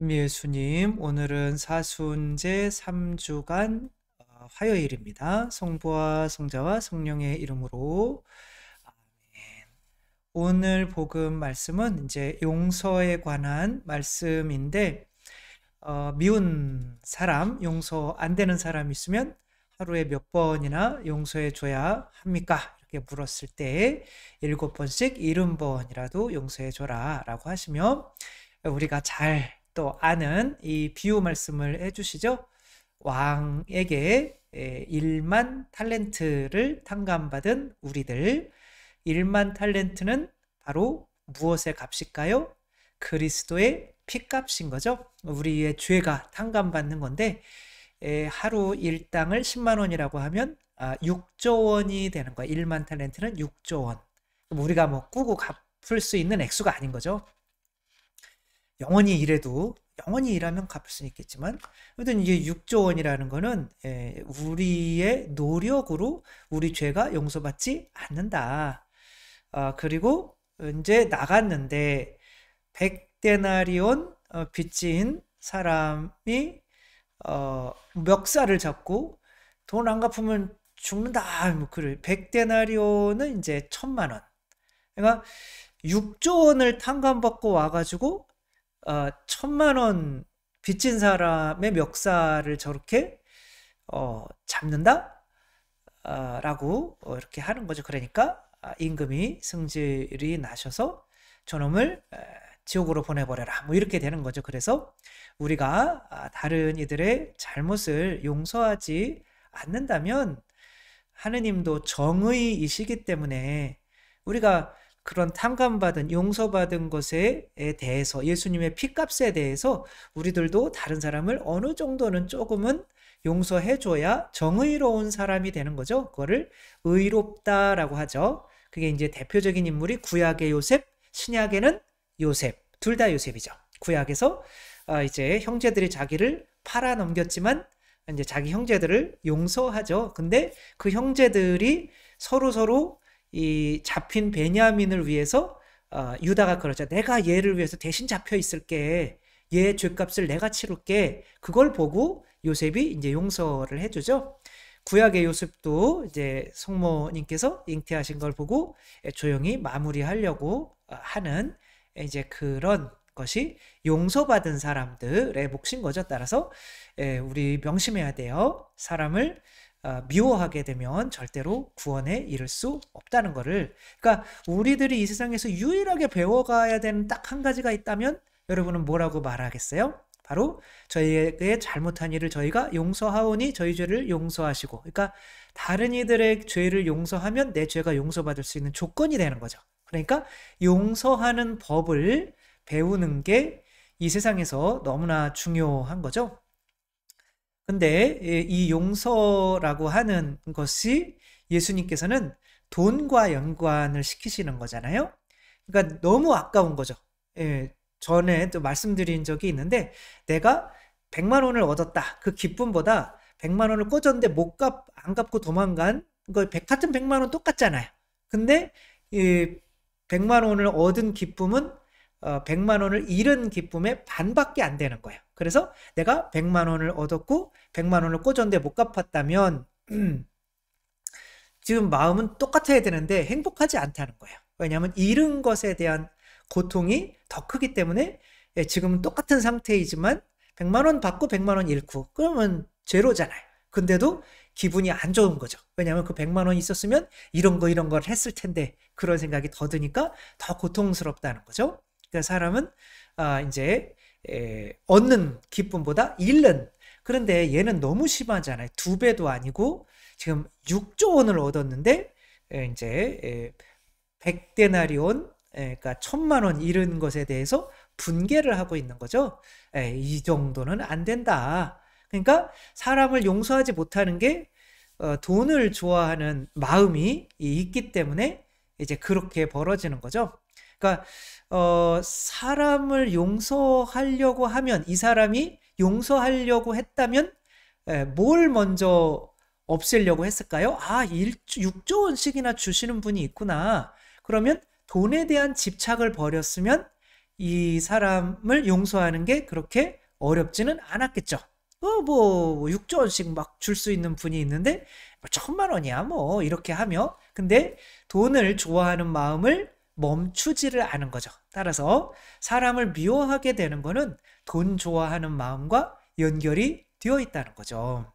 예수님, 오늘은 사순제 3주간 화요일입니다. 성부와 성자와 성령의 이름으로 아멘. 오늘 복음 말씀은 이제 용서에 관한 말씀인데 미운 사람, 용서 안 되는 사람 있으면 하루에 몇 번이나 용서해 줘야 합니까? 이렇게 물었을 때 7번씩 70번이라도 용서해 줘라 라고 하시며 우리가 잘 또 아는 이 비유 말씀을 해주시죠. 왕에게 1만 탈렌트를 탕감받은 우리들, 1만 탈렌트는 바로 무엇의 값일까요? 그리스도의 피값인 거죠. 우리의 죄가 탕감받는 건데 하루 일당을 10만 원이라고 하면 6조 원이 되는 거예요. 1만 탈렌트는 6조 원. 우리가 뭐 꾸고 갚을 수 있는 액수가 아닌 거죠. 영원히 일해도 영원히 일하면 갚을 수는 있겠지만 아무튼 이게 6조 원이라는 거는 우리의 노력으로 우리 죄가 용서받지 않는다. 그리고 이제 나갔는데 100데나리온 빚진 사람이 멱살을 잡고 돈 안 갚으면 죽는다. 뭐 그래. 100데나리온은 이제 1000만 원. 그러니까 6조 원을 탕감받고 와가지고 1000만 원 빚진 사람의 멱살을 저렇게 잡는다? 라고 이렇게 하는 거죠. 그러니까 임금이 승질이 나셔서 저놈을 지옥으로 보내버려라. 뭐 이렇게 되는 거죠. 그래서 우리가 다른 이들의 잘못을 용서하지 않는다면 하느님도 정의이시기 때문에 우리가 그런 탕감받은 용서받은 것에 대해서 예수님의 피값에 대해서 우리들도 다른 사람을 어느 정도는 조금은 용서해줘야 정의로운 사람이 되는 거죠. 그거를 의롭다라고 하죠. 그게 이제 대표적인 인물이 구약의 요셉, 신약에는 요셉, 둘 다 요셉이죠. 구약에서 이제 형제들이 자기를 팔아 넘겼지만 이제 자기 형제들을 용서하죠. 근데 그 형제들이 서로 이 잡힌 베냐민을 위해서 유다가 그러죠. 내가 얘를 위해서 대신 잡혀 있을게. 얘 죄값을 내가 치를게. 그걸 보고 요셉이 이제 용서를 해주죠. 구약의 요셉도 이제 성모님께서 잉태하신 걸 보고 조용히 마무리하려고 하는 이제 그런 것이 용서받은 사람들의 몫인 거죠. 따라서 우리 명심해야 돼요. 사람을 미워하게 되면 절대로 구원에 이를 수 없다는 거를. 그러니까 우리들이 이 세상에서 유일하게 배워가야 되는 딱 한 가지가 있다면 여러분은 뭐라고 말하겠어요? 바로 저희에게 잘못한 일을 저희가 용서하오니 저희 죄를 용서하시고, 그러니까 다른 이들의 죄를 용서하면 내 죄가 용서받을 수 있는 조건이 되는 거죠. 그러니까 용서하는 법을 배우는 게 이 세상에서 너무나 중요한 거죠. 근데 이 용서라고 하는 것이 예수님께서는 돈과 연관을 시키시는 거잖아요. 그러니까 너무 아까운 거죠. 전에 또 말씀드린 적이 있는데 내가 100만 원을 얻었다. 그 기쁨보다 100만 원을 꽂았는데 안 갚고 도망간 같은 100만 원 똑같잖아요. 근데 이 100만 원을 얻은 기쁨은 100만 원을 잃은 기쁨의 반밖에 안 되는 거예요. 그래서 내가 100만 원을 얻었고 100만 원을 꽂았는데 못 갚았다면 지금 마음은 똑같아야 되는데 행복하지 않다는 거예요. 왜냐하면 잃은 것에 대한 고통이 더 크기 때문에 지금은 똑같은 상태이지만 100만 원 받고 100만 원 잃고 그러면 제로잖아요. 근데도 기분이 안 좋은 거죠. 왜냐하면 그 100만 원 있었으면 이런 걸 했을 텐데 그런 생각이 더 드니까 더 고통스럽다는 거죠. 그러니까 사람은 이제 얻는 기쁨보다 잃는. 그런데 얘는 너무 심하잖아요. 2배도 아니고 지금 6조 원을 얻었는데 이제 100데나리온, 그러니까 1000만 원 잃은 것에 대해서 분개를 하고 있는 거죠. 이 정도는 안 된다. 그러니까 사람을 용서하지 못하는 게 돈을 좋아하는 마음이 있기 때문에 이제 그렇게 벌어지는 거죠. 그러니까 사람을 용서하려고 하면, 이 사람이 용서하려고 했다면 뭘 먼저 없애려고 했을까요? 6조 원씩이나 주시는 분이 있구나. 그러면 돈에 대한 집착을 버렸으면 이 사람을 용서하는 게 그렇게 어렵지는 않았겠죠. 뭐 6조 원씩 막 줄 수 있는 분이 있는데 뭐 1,000만 원이야 뭐 이렇게 하며, 근데 돈을 좋아하는 마음을 멈추지를 않은 거죠. 따라서 사람을 미워하게 되는 거는 돈 좋아하는 마음과 연결이 되어 있다는 거죠.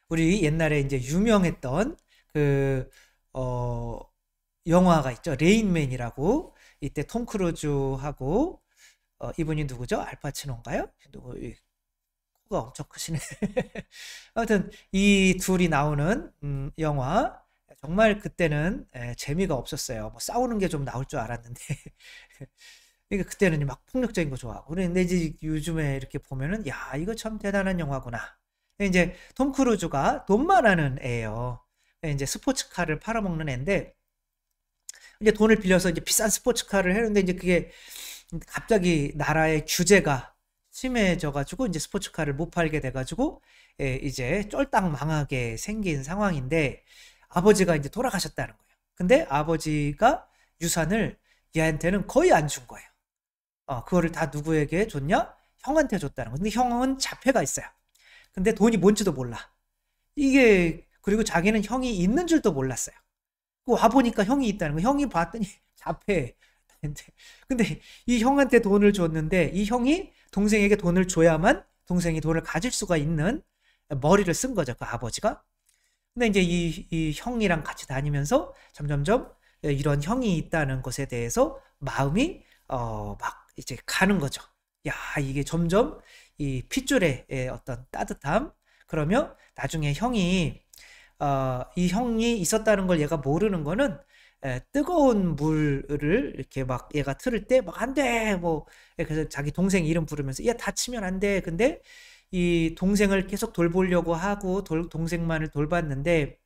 우리 옛날에 이제 유명했던 그 영화가 있죠. 레인맨이라고. 이때 톰 크루즈하고 이분이 누구죠? 알파치노인가요? 누구? 코가 엄청 크시네. 아무튼 이 둘이 나오는 영화, 정말 그때는 재미가 없었어요. 뭐 싸우는 게 좀 나올 줄 알았는데 그러니까 그때는 막 폭력적인 거 좋아하고. 그런데 이제 요즘에 이렇게 보면은 야, 이거 참 대단한 영화구나. 이제 톰 크루즈가 돈 많아는 애예요. 이제 스포츠카를 팔아먹는 애인데, 이제 돈을 빌려서 이제 비싼 스포츠카를 했는데, 이제 그게 갑자기 나라의 규제가 심해져가지고 이제 스포츠카를 못 팔게 돼가지고 이제 쫄딱 망하게 생긴 상황인데, 아버지가 이제 돌아가셨다는 거예요. 근데 아버지가 유산을 얘한테는 거의 안 준 거예요. 그거를 다 누구에게 줬냐? 형한테 줬다는 거. 근데 형은 자폐가 있어요. 근데 돈이 뭔지도 몰라. 이게, 그리고 자기는 형이 있는 줄도 몰랐어요. 와보니까 형이 있다는 거. 형이 봤더니 자폐. 근데 이 형한테 돈을 줬는데, 이 형이 동생에게 돈을 줘야만 동생이 돈을 가질 수가 있는 머리를 쓴 거죠, 그 아버지가. 근데 이제 이 형이랑 같이 다니면서 점점점 이런 형이 있다는 것에 대해서 마음이 막 이제 가는 거죠. 야, 이게 점점 이 핏줄의 어떤 따뜻함, 그러면 나중에 이 형이 있었다는 걸 얘가 모르는 거는, 뜨거운 물을 이렇게 막 얘가 틀을 때 막 안 돼, 뭐, 그래서 자기 동생 이름 부르면서 얘 다치면 안 돼. 근데 이 동생을 계속 돌보려고 하고 동생만을 돌봤는데,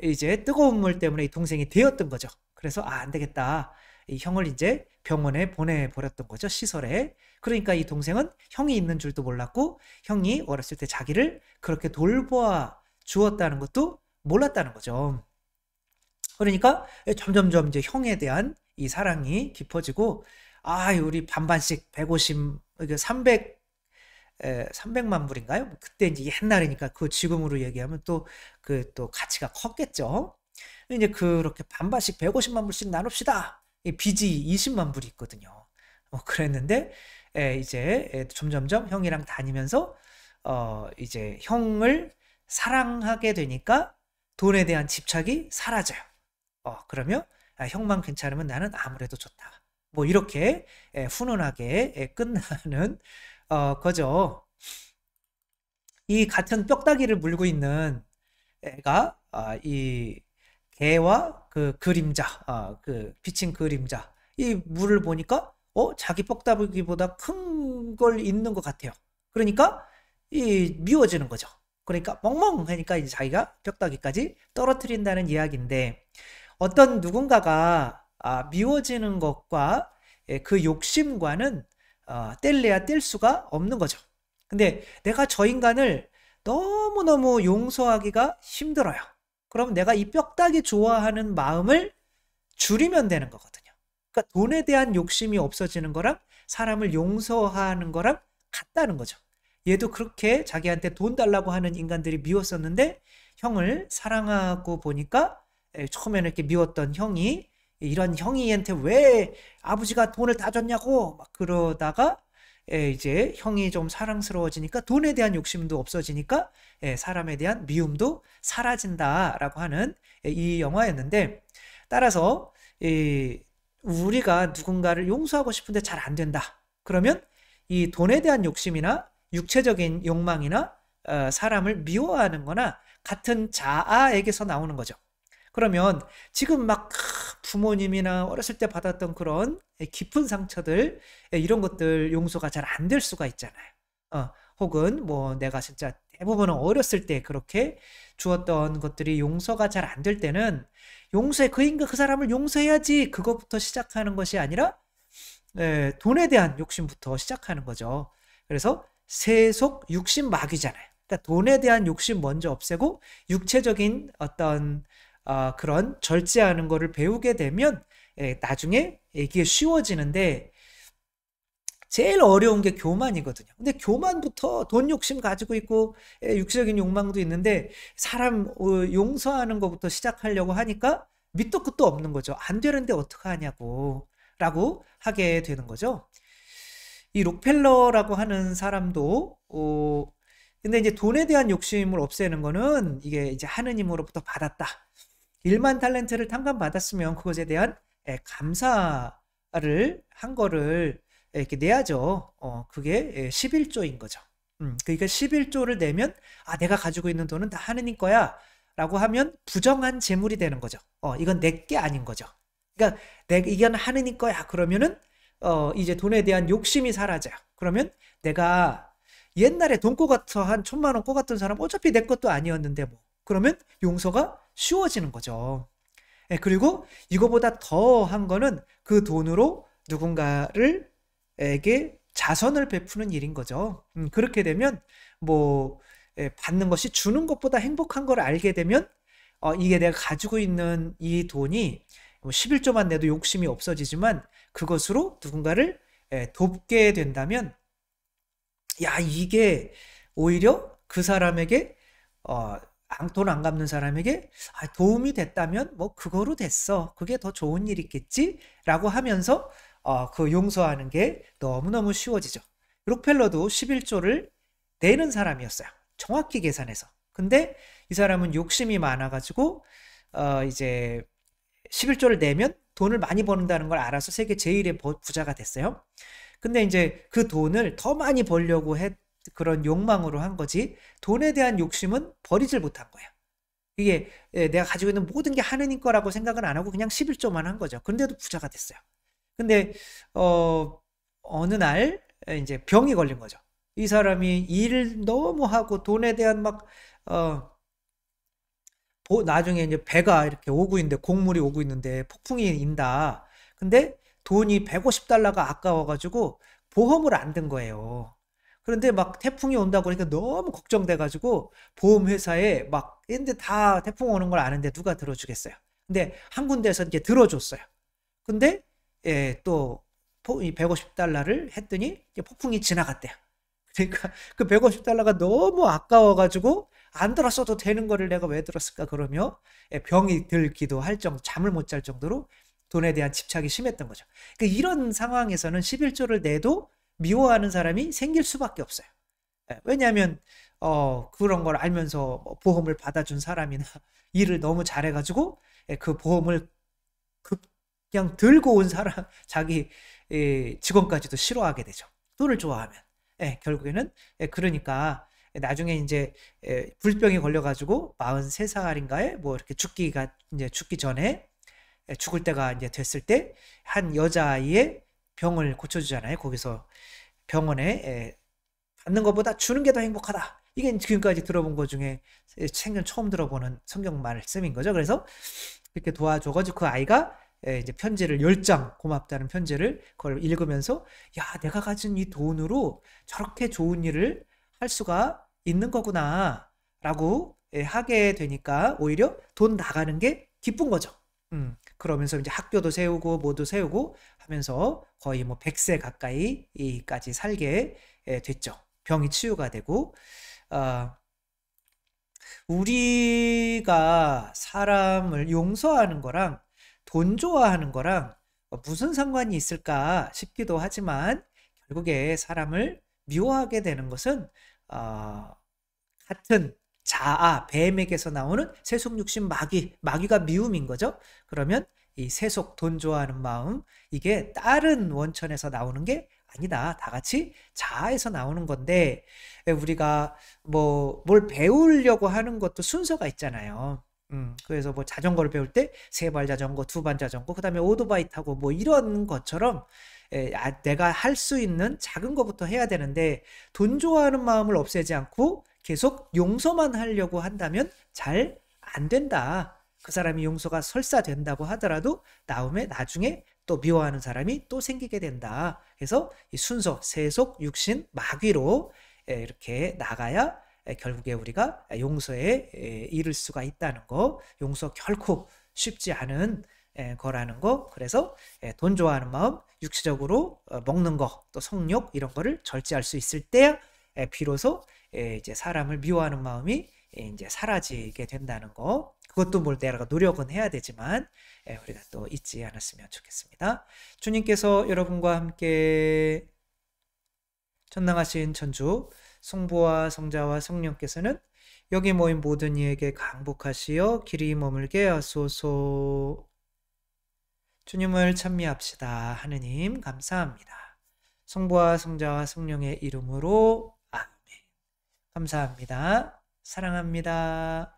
이제 뜨거운 물 때문에 이 동생이 되었던 거죠. 그래서 안 되겠다. 이 형을 이제 병원에 보내버렸던 거죠, 시설에. 그러니까 이 동생은 형이 있는 줄도 몰랐고, 형이 어렸을 때 자기를 그렇게 돌보아 주었다는 것도 몰랐다는 거죠. 그러니까 점점점 이제 형에 대한 이 사랑이 깊어지고, 우리 반반씩 150, 300만 불인가요? 그때 이제 옛날이니까 그 지금으로 얘기하면 또 가치가 컸겠죠. 이제 그렇게 반반씩 150만 불씩 나눕시다. 이 빚이 20만 불이 있거든요. 그랬는데 이제 점점점 형이랑 다니면서 이제 형을 사랑하게 되니까 돈에 대한 집착이 사라져요. 그러면 형만 괜찮으면 나는 아무래도 좋다. 뭐 이렇게 훈훈하게 끝나는 거죠. 이 같은 뼈다귀를 물고 있는 애가 이 개와 그 그림자, 그 비친 그림자, 이 물을 보니까 자기 뼈다귀보다 큰 걸 있는 것 같아요. 그러니까 이 미워지는 거죠. 그러니까 멍멍하니까 이제 자기가 뼈다귀까지 떨어뜨린다는 이야기인데, 어떤 누군가가 미워지는 것과 그 욕심과는 뗄래야 뗄 수가 없는 거죠. 근데 내가 저 인간을 너무너무 용서하기가 힘들어요. 그럼 내가 이 뼈다귀 좋아하는 마음을 줄이면 되는 거거든요. 그러니까 돈에 대한 욕심이 없어지는 거랑 사람을 용서하는 거랑 같다는 거죠. 얘도 그렇게 자기한테 돈 달라고 하는 인간들이 미웠었는데, 형을 사랑하고 보니까 처음에는 이렇게 미웠던 형이, 이런 형이한테 왜 아버지가 돈을 다 줬냐고 막 그러다가 이제 형이 좀 사랑스러워지니까 돈에 대한 욕심도 없어지니까 사람에 대한 미움도 사라진다라고 하는 이 영화였는데, 따라서 우리가 누군가를 용서하고 싶은데 잘 안 된다. 그러면 이 돈에 대한 욕심이나 육체적인 욕망이나 사람을 미워하는 거나 같은 자아에게서 나오는 거죠. 그러면 지금 막 부모님이나 어렸을 때 받았던 그런 깊은 상처들, 이런 것들 용서가 잘 안 될 수가 있잖아요. 혹은 뭐 내가 진짜 대부분은 어렸을 때 그렇게 주었던 것들이 용서가 잘 안 될 때는, 그 사람을 용서해야지, 그것부터 시작하는 것이 아니라 돈에 대한 욕심부터 시작하는 거죠. 그래서 세속 육신마귀잖아요. 그러니까 돈에 대한 욕심 먼저 없애고 육체적인 어떤 그런 절제하는 거를 배우게 되면 나중에 이게 쉬워지는데 제일 어려운 게 교만이거든요. 근데 교만부터 돈 욕심 가지고 있고 육체적인 욕망도 있는데 사람 용서하는 것부터 시작하려고 하니까 밑도 끝도 없는 거죠. 안 되는데 어떡하냐고 라고 하게 되는 거죠. 이 록펠러라고 하는 사람도 근데 이제 돈에 대한 욕심을 없애는 거는 이게 이제 하느님으로부터 받았다. 1만 달란트를 탕감받았으면 그것에 대한 감사를 한 거를 이렇게 내야죠. 그게 11조인 거죠. 그러니까 11조를 내면 내가 가지고 있는 돈은 다 하느님 거야 라고 하면 부정한 재물이 되는 거죠. 이건 내 게 아닌 거죠. 그러니까 이건 하느님 거야 그러면은 이제 돈에 대한 욕심이 사라져요. 그러면 내가 옛날에 돈 꼬같아 한 1,000만 원 꼬같던 사람 어차피 내 것도 아니었는데 뭐 그러면 용서가 쉬워지는 거죠. 그리고 이거보다 더 한 거는 그 돈으로 누군가를 에게 자선을 베푸는 일인 거죠. 그렇게 되면 뭐 받는 것이 주는 것보다 행복한 걸 알게 되면 이게 내가 가지고 있는 이 돈이 11조만 내도 욕심이 없어지지만 그것으로 누군가를 돕게 된다면 야 이게 오히려 그 사람에게 돈 안 갚는 사람에게 도움이 됐다면 뭐 그거로 됐어. 그게 더 좋은 일이겠지? 라고 하면서 그 용서하는 게 너무너무 쉬워지죠. 록펠러도 11조를 내는 사람이었어요. 정확히 계산해서. 근데 이 사람은 욕심이 많아가지고 이제 11조를 내면 돈을 많이 버는다는 걸 알아서 세계 제일의 부자가 됐어요. 근데 이제 그 돈을 더 많이 벌려고 그런 욕망으로 한 거지 돈에 대한 욕심은 버리질 못한 거예요. 이게 내가 가지고 있는 모든 게 하느님 거라고 생각은 안 하고 그냥 11조만 한 거죠. 그런데도 부자가 됐어요. 근데 어느 날 이제 병이 걸린 거죠. 이 사람이 일을 너무 하고 돈에 대한 막 나중에 이제 배가 이렇게 오고 있는데 곡물이 오고 있는데 폭풍이 인다. 근데 돈이 150달러가 아까워가지고 보험을 안 든 거예요. 그런데 막 태풍이 온다고 그러니까 너무 걱정돼가지고 보험회사에 막 근데 다 태풍 오는 걸 아는데 누가 들어주겠어요. 근데 한 군데에서 이제 들어줬어요. 근데 또 150달러를 했더니 폭풍이 지나갔대요. 그러니까 그 150달러가 너무 아까워가지고 안 들었어도 되는 거를 내가 왜 들었을까 그러며 병이 들기도 할 정도 잠을 못 잘 정도로 돈에 대한 집착이 심했던 거죠. 그러니까 이런 상황에서는 11조를 내도 미워하는 사람이 생길 수밖에 없어요. 왜냐하면 그런 걸 알면서 보험을 받아준 사람이나 일을 너무 잘해가지고 그 보험을 그냥 들고 온 사람 자기 직원까지도 싫어하게 되죠. 돈을 좋아하면. 결국에는 그러니까 나중에 이제 불병이 걸려가지고 43살인가에 뭐 이렇게 이제 죽기 전에 죽을 때가 이제 됐을 때 한 여자아이의 병을 고쳐주잖아요. 거기서 병원에 받는 것보다 주는 게 더 행복하다. 이게 지금까지 들어본 것 중에 생전 처음 들어보는 성경 말씀인 거죠. 그래서 이렇게 도와줘가지고 그 아이가 이제 편지를 10장 고맙다는 편지를 그걸 읽으면서 야 내가 가진 이 돈으로 저렇게 좋은 일을 할 수가 있는 거구나 라고 하게 되니까 오히려 돈 나가는 게 기쁜 거죠. 그러면서 이제 학교도 세우고 뭐도 세우고 하면서 거의 뭐 100세 가까이까지 살게 됐죠. 병이 치유가 되고 우리가 사람을 용서하는 거랑 돈 좋아하는 거랑 무슨 상관이 있을까 싶기도 하지만 결국에 사람을 미워하게 되는 것은 같은 자아, 뱀에게서 나오는 세속 육신 마귀가 미움인 거죠. 그러면 이 세속 돈 좋아하는 마음 이게 다른 원천에서 나오는 게 아니다. 다 같이 자아에서 나오는 건데 우리가 뭐 뭘 배우려고 하는 것도 순서가 있잖아요. 그래서 뭐 자전거를 배울 때 3발 자전거, 2발 자전거, 그 다음에 오토바이 타고 뭐 이런 것처럼 내가 할 수 있는 작은 것부터 해야 되는데 돈 좋아하는 마음을 없애지 않고 계속 용서만 하려고 한다면 잘 안 된다. 그 사람이 용서가 설사 된다고 하더라도 나중에 또 미워하는 사람이 또 생기게 된다. 그래서 이 순서, 세속, 육신, 마귀로 이렇게 나가야 결국에 우리가 용서에 이를 수가 있다는 거. 용서 결코 쉽지 않은 거라는 거. 그래서 돈 좋아하는 마음, 육체적으로 먹는 거, 또 성욕 이런 거를 절제할 수 있을 때 비로소 이제 사람을 미워하는 마음이 이제 사라지게 된다는 거. 그것도 뭘 내가 노력은 해야 되지만 우리가 또 잊지 않았으면 좋겠습니다. 주님께서 여러분과 함께 전능하신 천주 성부와 성자와 성령께서는 여기 모인 모든 이에게 강복하시어 길이 머물게 하소서. 주님을 찬미합시다. 하느님 감사합니다. 성부와 성자와 성령의 이름으로 아멘. 감사합니다. 사랑합니다.